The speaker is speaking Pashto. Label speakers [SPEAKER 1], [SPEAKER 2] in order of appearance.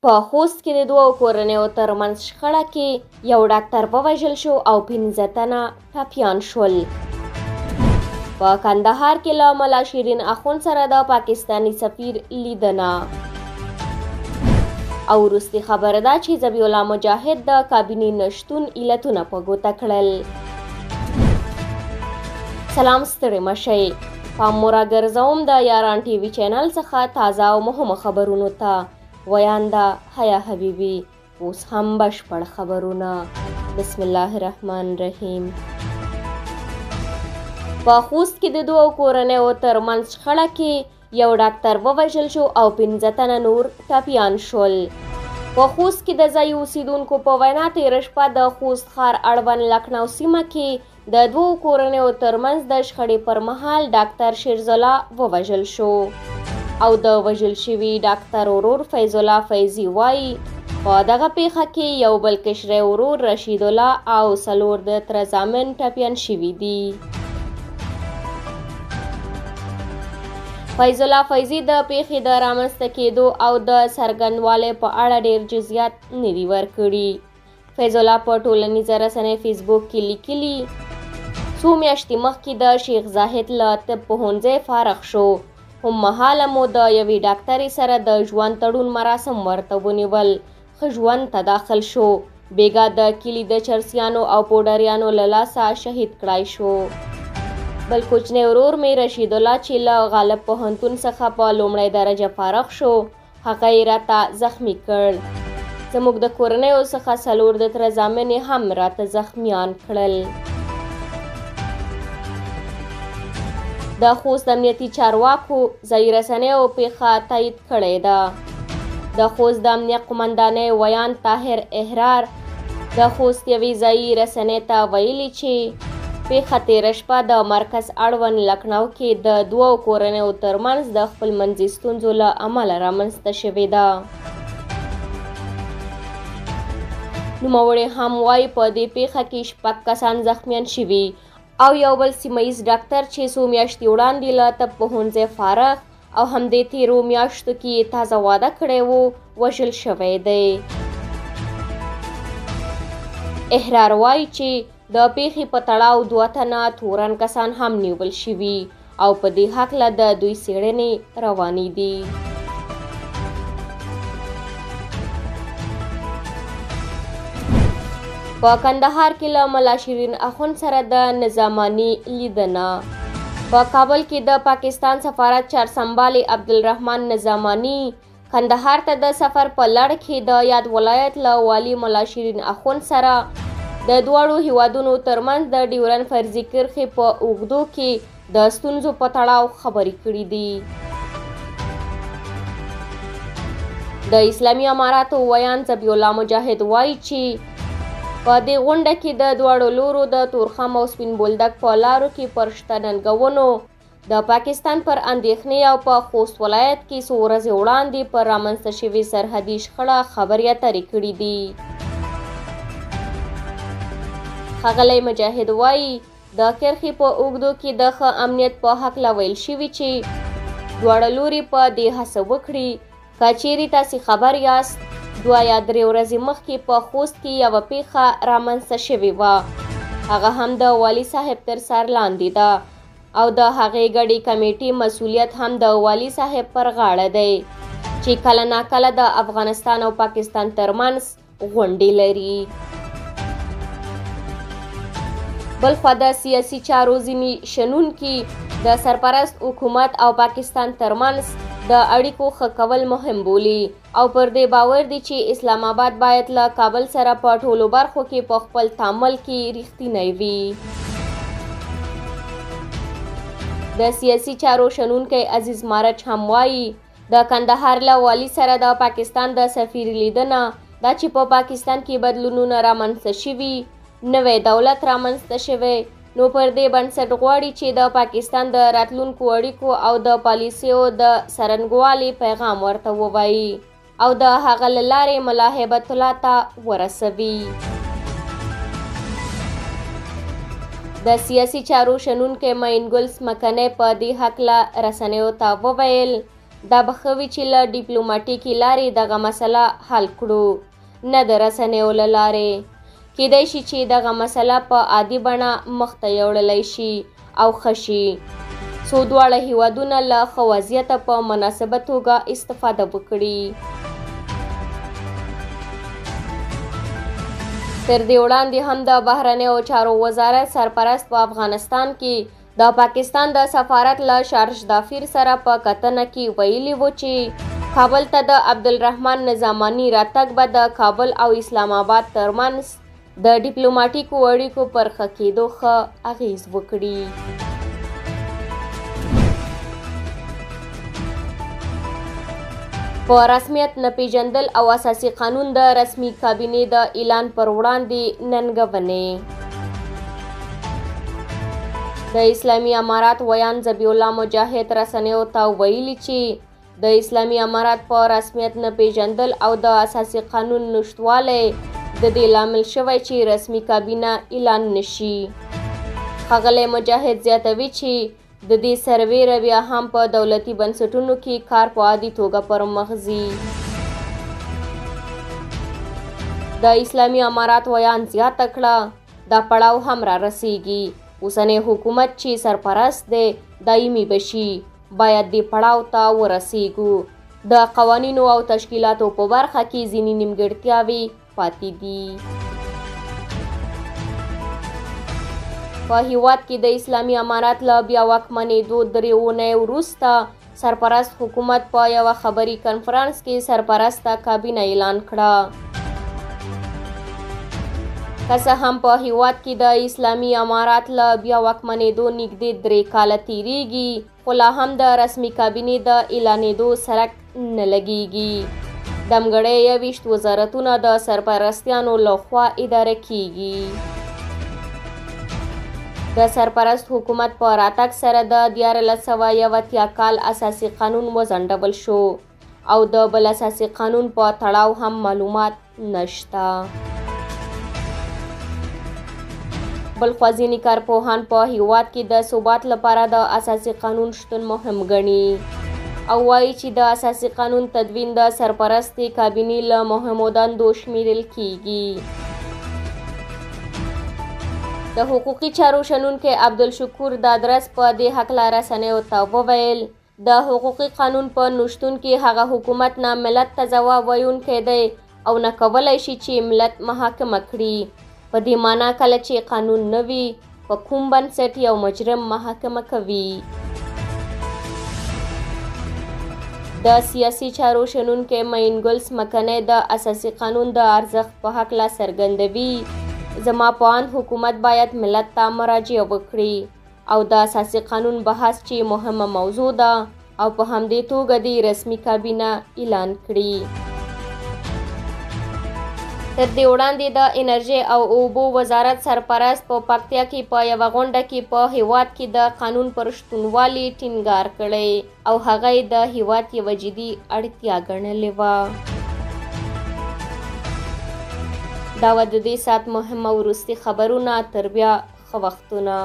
[SPEAKER 1] په خوست کې د دوو کورنیو ترمنځ شخړه کې یو ډاکټر ووژل شو او 15 تنه ټپیان شول. په کندهار کې له ملا شیرین اخوند سره د پاکستاني سفیر لیدنه. او وروستي خبره ده چې ذبیح الله مجاهد د کابینې نشتون علتونه په ګوته کړل. سلام، ستړي مشئ. پام مو راګرځوم د یاران ټي وي چینل څخه تازه او مهمه خبرونو ته. ویانده حیا حبیبي. اوس هم بشپړ خبرونه. بسم الله الرحمن الرحیم. په خوست کې د دوو کورنیو ترمنځ شخړه کې یو ډاکټر ووژل شو او 15 تنه نور ټپیان شول. په خوست کې د ځایي اوسیدونکو په وینا تېره شپه د خوست ښار اړوند لکنو سیمه کې د دوو کورنیو ترمنځ د شخړې پر مهال ډاکټر شیرزله ووژل شو او د وژل شوي ډاکټر ورور فیض الله فیضي وایي په دغه پیښه کې یو بل کشری ورور رشید الله او 4 د تره زامن ټپیان شوي دي. فیض الله فیضي د پیښې د رامنځته کېدو او د څرګندوالي په اړه ډېر جزئیات نه دي ورکړي. فیض الله په ټولنیزه رسنۍ فیسبوک کې لیکلي څو میاشتې مخکې د شیخ زاهد له طب پوهنځي فارغ شو. هم مهاله مو د یوې ډاکټرې سره د ژوند تړون مراسم ورته ونیول. ښه ژوند ته داخل شو. بیګا د کلي د چرسیانو او پوډریانو له لاسه شهید کړای شو. بل کوچنی ورور مې رشید الله چې له غالب پوهنتون څخه په لومړۍ درجه فارغ شو، هغه یې راته زخمی کړ. زموږ د کورنیو څخه 4 د تره زامن یې هم راته زخمیان کړل. د خوست امنیتي چارواکو ځایي رسنیو پیښه تایید کړې ده. د خوست د امنیت قمندانۍ ویان طاهر احرار د خوست یوې ځایي رسنۍ ته ویلي چې پیښه تېره شپه د مرکز اړوند لکنو کې د دوو کورنیو ترمنځ د خپلمنځي ستونزو له امله رامنځته شوې ده. نوموړي هم وایي په دې پیښه کې 6 کسان زخمیان شوي او یو بل سیمه ییز ډاکټر چې څو میاشتې وړاندې له طب پوهنځي فارغ او همدې تېرو میاشتو کې تازه واده کړی و وژل شوی دی. احرار وایي چې د پیښې په تړاو 2 تنه تورن کسان هم نیول شوي او په دې هکله د دوی څېړنې روانې دي. په کندهار کې له ملا شیرین اخوند سره د نظاماني لیدنه. په کابل کې د پاکستان سفارت چارسمبالي عبدالرحمن نظاماني کندهار ته د سفر په لړ کې د یاد ولایت له والي ملا شیرین اخوند سره د دواړو هیوادونو ترمنځ د ډیورن فرضي کرښې په اوږدو کې د ستونزو په تړاو خبرې کړې دي. د اسلامي اماراتو ویان ذبیح الله مجاهد وایي چې په دې غونډه کې د دواړو لورو د تورخم او سپین بولدک په لارو کې پر شته ننګونو د پاکستان پر اندېښنې او په خوست ولایت کې څو ورځې وړاندې پر رامنځته شوې سرحدي شخړه خبرې اترې کړې دي. ښاغلی مجاهد وایي د کرښې په اوږدو کې د ښه امنیت په هکله ویل شوي چې دواړه لوري په دې هڅه وکړي. که چیرې تاسې خبر یاست 2 یا 3 ورځې مخکې په خوست کې یوه پیښه رامنځته شوې وه. هغه هم د والي صاحب تر سر لاندې ده او د هغې ګډې کمیټې مسؤلیت هم د والي صاحب پر غاړه دی چې کله ناکله د افغانستان او پاکستان ترمنځ غونډې لري. بلخوا د سیاسي چارو ځینې شنونکي د سرپرست حکومت او پاکستان ترمنځ د اړیکو ښه کول مهم بولي او پر دې باور دي چې اسلام آباد باید له کابل سره په ټولو برخو کې په خپل تعامل کې رښتینی وي. د سیاسي چارو شنونکی عزیز مارچ هم وایي د کندهار له والي سره د پاکستان د سفیر لیدنه دا چې په پاکستان کې بدلونونه رامنځته شوي، نوی دولت رامنځته شوی، نو پر دې بنسټ غواړي چې د پاکستان د راتلونکو اړیکو او د پالیسیو د څرنګوالي پیغام ورته ووایي او د هغه له لارې ملا هیبت الله ته ورسوي. د سیاسي چارو شنونکی معین ګل ځمکنی په دې هکله رسنیو ته وویل دا به ښه وي چې له ډیپلوماټیکې لارې دغه مسله حل کړو، نه د رسنیو له لارې. کیدای شي چې دغه مسله په عادي بڼه مخته یوړلی شي او ښه شي، څو دواړه هیوادونه له ښه وضعیته په مناسبه توګه استفاده وکړي. تر دې وړاندې هم د بهرنیو چارو وزارت سرپرست په افغانستان کې د پاکستان د سفارت له شارج دافیر سره په کتنه کې ویلي و چې کابل ته د عبدالرحمن نظاماني راتګ به د کابل او اسلام آباد ترمنځ د ډیپلوماټیکو اړیکو پر ښه کېدو ښه اغیز وکړي. په رسمیت نه پیژندل او اساسي قانون د رسمي کابینې د اعلان پر وړاندې ننګونې. د اسلامي امارات ویان ذبیح الله مجاهد رسنیو ته ویلي چې د اسلامي امارات په رسمیت نه پیژندل او د اساسي قانون نشتوالی د دې لامل شوی چې رسمي کابینه اعلان نشي. ښاغلی مجاهد زیاتوي چې د دې سربیره بیا هم په دولتي بنسټونو کې کار په عادي توګه پر مخ ځي. د اسلامي امارات ویان زیاته کړه دا پړاو هم را رسیږي. اوسنی حکومت چې سرپرست دی دایمي بشي، باید دې پړاو ته ورسیږو. د قوانینو او تشکیلاتو په برخه کې ځینې نیمګړتیاوې پاتې دي. په هیواد کې د اسلامي امارات له بیا واکمنېدو 3 اونۍ وروسته سرپرست حکومت په یوه خبري کنفرانس کې سرپرسته کابینه اعلان کړه. که څه هم په هیواد کې د اسلامي امارات له بیا واکمنېدو نږدې 3 کاله تیریږي، خو لا هم د رسمي کابینې د اعلانېدو سرک نه لګیږي. ځانګړي 21 وزارتونه د سرپرستیانو لخوا اداره کیږي. د سرپرست حکومت په راتګ سره د 1480 کال اساسي قانون وځنډول شو او د بل اساسي قانون په تړاو هم معلومات نشته. بلخوا ځینې کارپوهان په هیواد کې د ثبات لپاره د اساسي قانون شتون مهم ګڼي او وایي چې د اساسي قانون تدوین د سرپرستې کابینې له مهمو دندو شمیرل کیږي. د حقوقي چارو شنونکی عبدالشکور دادرس په دې هکله رسنیو ته وویل د حقوقي قانون په نشتون کې هغه حکومت نه ملت ته ځواب ویونکی دی او نه کولی شي چې ملت محاکمه کړي. په دې معنی کله چې قانون نه وي په کوم بنسټ یو مجرم محاکمه کوي. د سیاسي چارو شنونکی معین ګل ځمکنی د اساسي قانون د ارزښت په هکله څرګندوي. زما په اند حکومت باید ملت ته مراجعه وکړي او د اساسي قانون بحث چې مهمه موضوع ده او په همدې توګه د رسمي کابینه اعلان کړي. تر دې وړاندې د انرژي او اوبو وزارت سرپرست په پکتیا کې په یوه غونډه کې په هیواد کې د قانون پر شتونوالي ټینګار کړی او هغه یې د هیواد یوه جدي اړتیا ګڼلې وه. دا وه د دې ساعت مهمه وروستي خبرونه. تر بیا ښه وختونه.